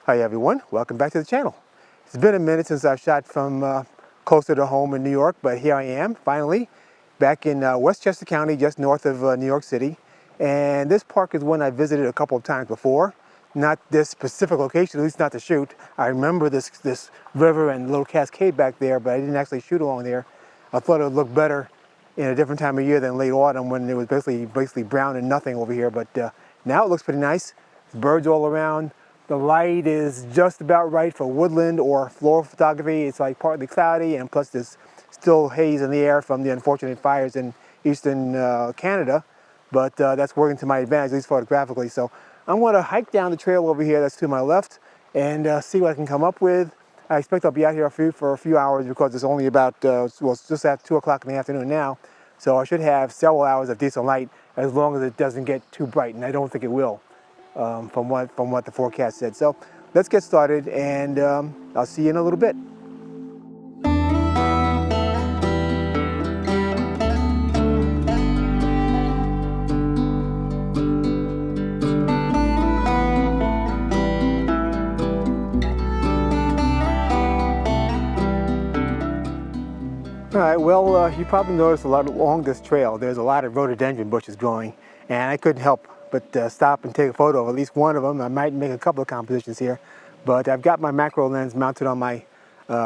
Hi everyone, welcome back to the channel. It's been a minute since I've shot from closer to home in New York, but here I am finally back in Westchester County, just north of New York City. And this park is one I visited a couple of times before. Not this specific location, at least not to shoot. I remember this river and little cascade back there, but I didn't actually shoot along there. I thought it would look better in a different time of year than late autumn when it was basically brown and nothing over here. But now it looks pretty nice. Birds all around. The light is just about right for woodland or floral photography. It's like partly cloudy, and plus there's still haze in the air from the unfortunate fires in eastern Canada. But that's working to my advantage, at least photographically. So I'm going to hike down the trail over here that's to my left and see what I can come up with. I expect I'll be out here for a few hours because it's only about, well, it's just after 2 o'clock in the afternoon now. So I should have several hours of decent light as long as it doesn't get too bright, and I don't think it will. From what the forecast said. So let's get started, and I'll see you in a little bit. All right, well, you probably noticed a lot along this trail, there's a lot of rhododendron bushes growing, and I couldn't help but stop and take a photo of at least one of them. I might make a couple of compositions here, but I've got my macro lens mounted on my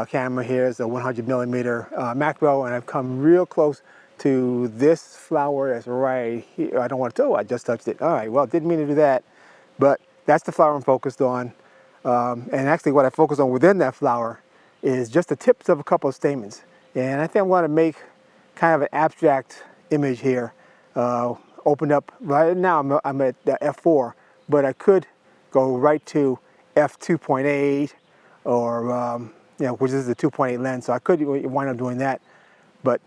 camera here. It's a 100mm macro, and I've come real close to this flower that's right here. I don't want to, I just touched it. All right, well, didn't mean to do that, but that's the flower I'm focused on. And actually what I focus on within that flower is just the tips of a couple of stamens. And I think I want to make kind of an abstract image here. Opened up, right now I'm at f4, but I could go right to f2.8 or, which is the 2.8 lens, so I could wind up doing that. But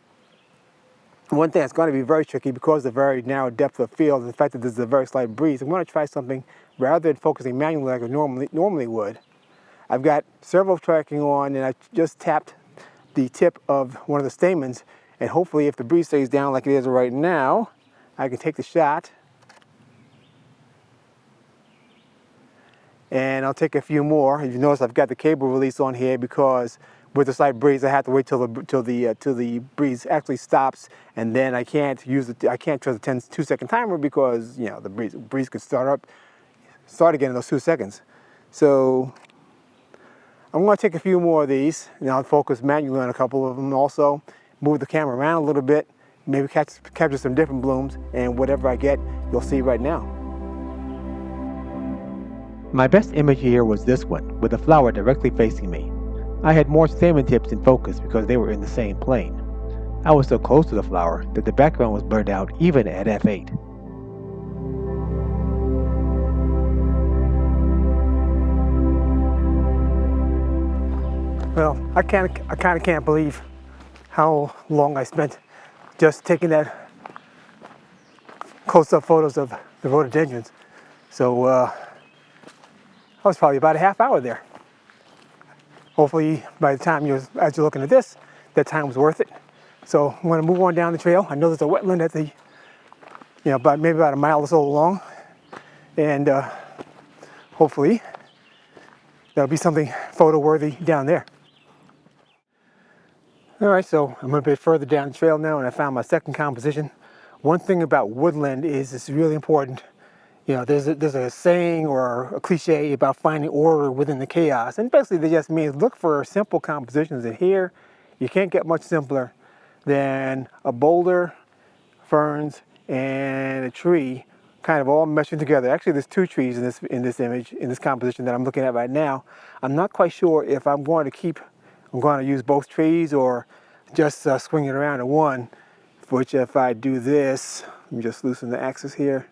one thing that's going to be very tricky because of the very narrow depth of field and the fact that there's a very slight breeze, I'm going to try something rather than focusing manually like I normally would. I've got servo tracking on, and I just tapped the tip of one of the stamens, and hopefully if the breeze stays down like it is right now, I can take the shot, and I'll take a few more. If you notice, I've got the cable release on here because with the slight breeze, I have to wait till the breeze actually stops, and then I can't trust the 2-second timer because the breeze could start again in those 2 seconds. So I'm going to take a few more of these, and I'll focus manually on a couple of them also. Move the camera around a little bit, maybe capture some different blooms, and whatever I get, you'll see right now. My best image here was this one, with the flower directly facing me. I had more stamen tips in focus because they were in the same plane. I was so close to the flower that the background was blurred out even at f8. Well, I kind of can't believe how long I spent just taking that close-up photos of the rhododendrons. So I was probably about a half hour there. Hopefully by the time as you're looking at this, that time was worth it. So I'm going to move on down the trail. I know there's a wetland at the, maybe about a mile or so long, and hopefully there'll be something photo-worthy down there. All right, so I'm a bit further down the trail now, and I found my second composition. One thing about woodland is it's really important. There's a saying or a cliche about finding order within the chaos, and basically that just means look for simple compositions. And here, you can't get much simpler than a boulder, ferns, and a tree kind of all meshing together. Actually, there's 2 trees in this image, in this composition that I'm looking at right now. I'm not quite sure if I'm going to use both trees or just swing it around to one, which if I do this, let me just loosen the axis here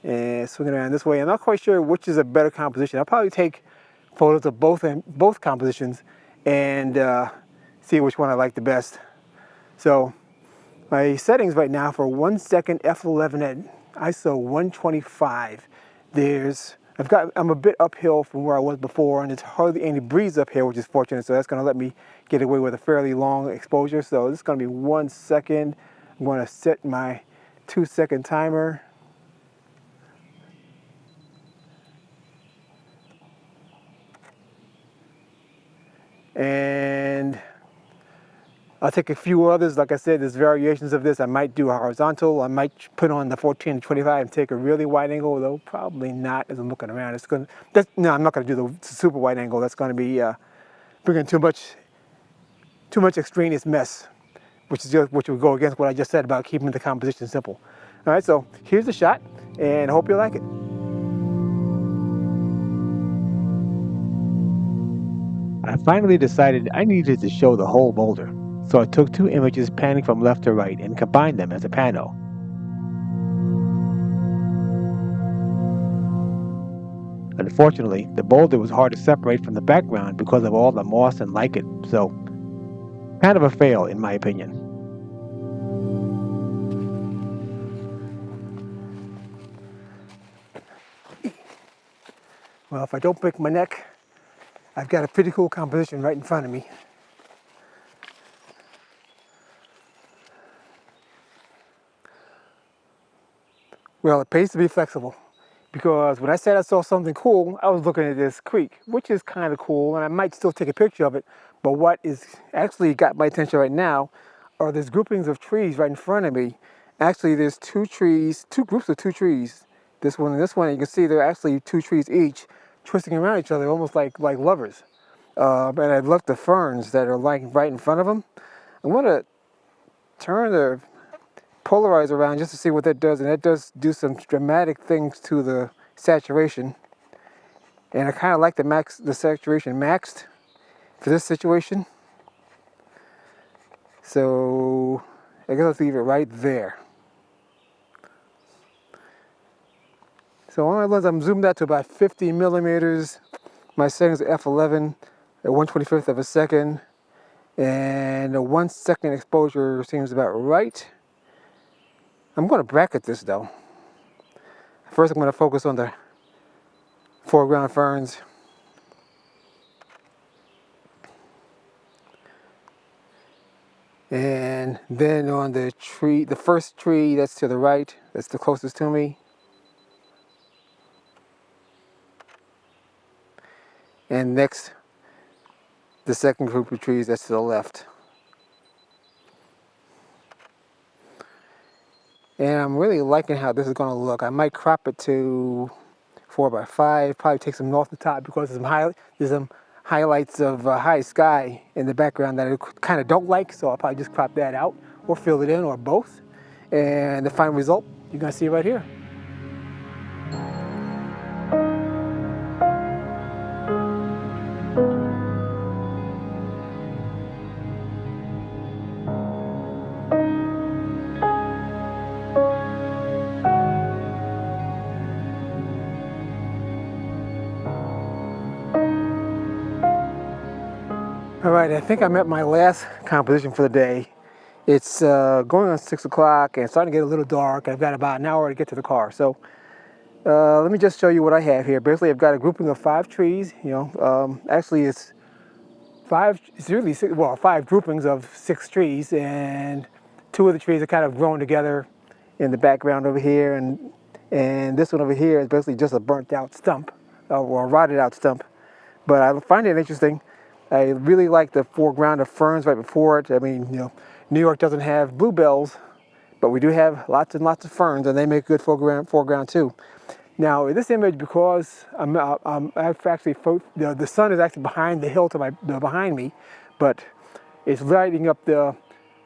and swing it around this way. I'm not quite sure which is a better composition. I'll probably take photos of both compositions and see which one I like the best. So my settings right now for 1 second f11 at ISO 125. I'm a bit uphill from where I was before, and it's hardly any breeze up here, which is fortunate, so that's going to let me get away with a fairly long exposure. So this is going to be 1 second. I'm going to set my 2-second timer. And I'll take a few others. Like I said, there's variations of this. I might do a horizontal. I might put on the 14 to 25 and take a really wide angle, though probably not as I'm looking around. No, I'm not gonna do the super wide angle. That's gonna be bringing too much extraneous mess, which would go against what I just said about keeping the composition simple. All right, so here's the shot, and I hope you like it. I finally decided I needed to show the whole boulder, so I took 2 images panning from left to right and combined them as a pano. Unfortunately, the boulder was hard to separate from the background because of all the moss and lichen, so kind of a fail in my opinion. Well, if I don't break my neck, I've got a pretty cool composition right in front of me. Well, it pays to be flexible, because when I said I saw something cool, I was looking at this creek, which is kind of cool, and I might still take a picture of it, but what is actually got my attention right now are these groupings of trees right in front of me. Actually, there's 2 trees, 2 groups of 2 trees. This one and this one, and you can see they're actually 2 trees each, twisting around each other, almost like lovers. And I've left the ferns that are lying right in front of them. I'm going to turn the polarizer around just to see what that does, and that does do some dramatic things to the saturation. And I kind of like the saturation maxed for this situation. So I guess let's leave it right there. So on my lens, I'm zoomed out to about 50 millimeters. My settings are f11 at 1/25th of a second, and a 1 second exposure seems about right. I'm going to bracket this though. First, I'm going to focus on the foreground ferns. And then on the tree, the first tree that's to the right, that's the closest to me. And next, the second group of trees that's to the left. And I'm really liking how this is going to look. I might crop it to 4x5, probably take some off the top because there's some highlights of high sky in the background that I kind of don't like, so I'll probably just crop that out or fill it in or both. And the final result, you're going to see right here. All right, I think I'm at my last composition for the day. It's going on 6 o'clock and it's starting to get a little dark. I've got about an hour to get to the car. So let me just show you what I have here. Basically, I've got a grouping of 5 trees. Actually, it's 5. It's really 6, well, 5 groupings of 6 trees, and 2 of the trees are kind of grown together in the background over here, and this one over here is basically just a burnt out stump or a rotted out stump. But I find it interesting. I really like the foreground of ferns right before it. I mean, New York doesn't have bluebells, but we do have lots and lots of ferns, and they make good foreground too. Now, in this image, because I've actually the sun is actually behind the hill behind me, but it's lighting up the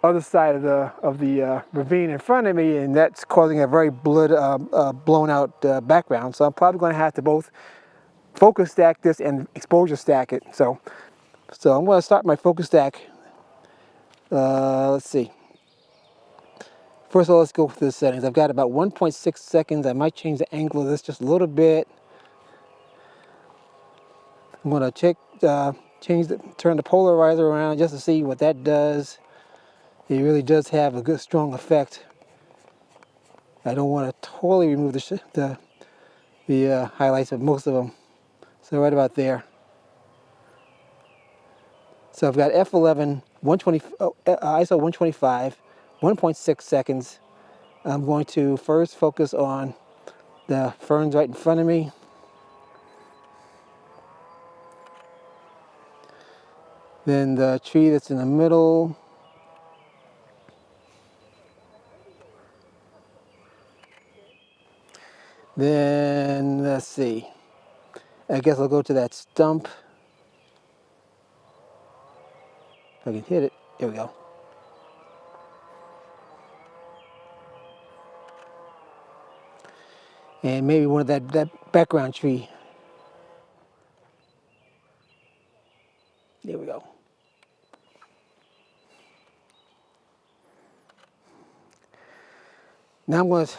other side of the ravine in front of me, and that's causing a very blown out background. So I'm probably going to have to both focus stack this and exposure stack it. So I'm going to start my focus stack. Let's see. First of all, let's go through the settings. I've got about 1.6 seconds. I might change the angle of this just a little bit. I'm going to turn the polarizer around just to see what that does. It really does have a good, strong effect. I don't want to totally remove the highlights of most of them. So right about there. So I've got F11, ISO 125, 1.6 seconds. I'm going to first focus on the ferns right in front of me. Then the tree that's in the middle. Then, let's see. I guess I'll go to that stump. If I can hit it. There we go. And maybe one of that background tree. There we go. Now I'm going to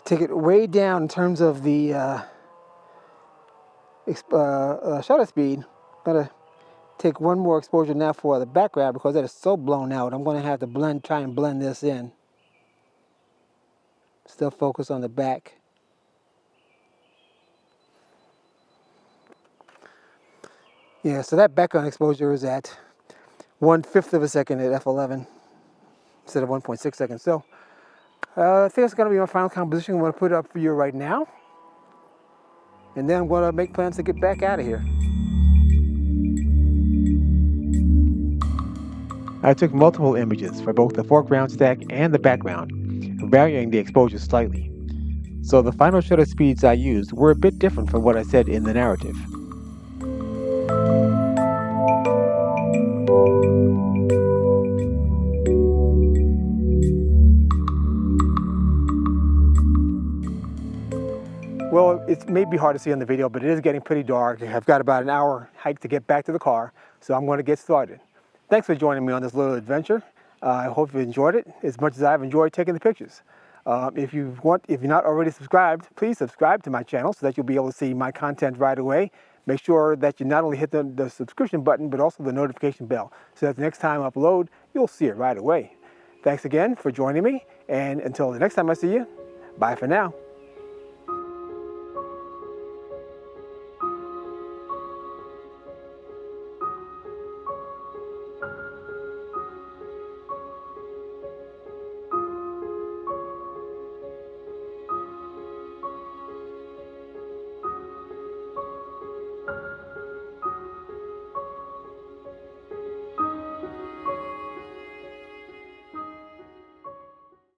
take it way down in terms of the shutter speed. I'm going to take one more exposure now for the background because that is so blown out. I'm going to have to try and blend this in. Still focus on the back. Yeah, so that background exposure is at 1/5 of a second at f11 instead of 1.6 seconds. So I think it's going to be my final composition. I'm going to put it up for you right now. And then I'm going to make plans to get back out of here. I took multiple images for both the foreground stack and the background, varying the exposure slightly. So the final shutter speeds I used were a bit different from what I said in the narrative. Well, it may be hard to see on the video, but it is getting pretty dark. I've got about an hour hike to get back to the car, so I'm going to get started. Thanks for joining me on this little adventure. I hope you enjoyed it as much as I've enjoyed taking the pictures. If you're not already subscribed, please subscribe to my channel so that you'll be able to see my content right away. Make sure that you not only hit the subscription button, but also the notification bell, so that the next time I upload, you'll see it right away. Thanks again for joining me, and until the next time I see you, bye for now.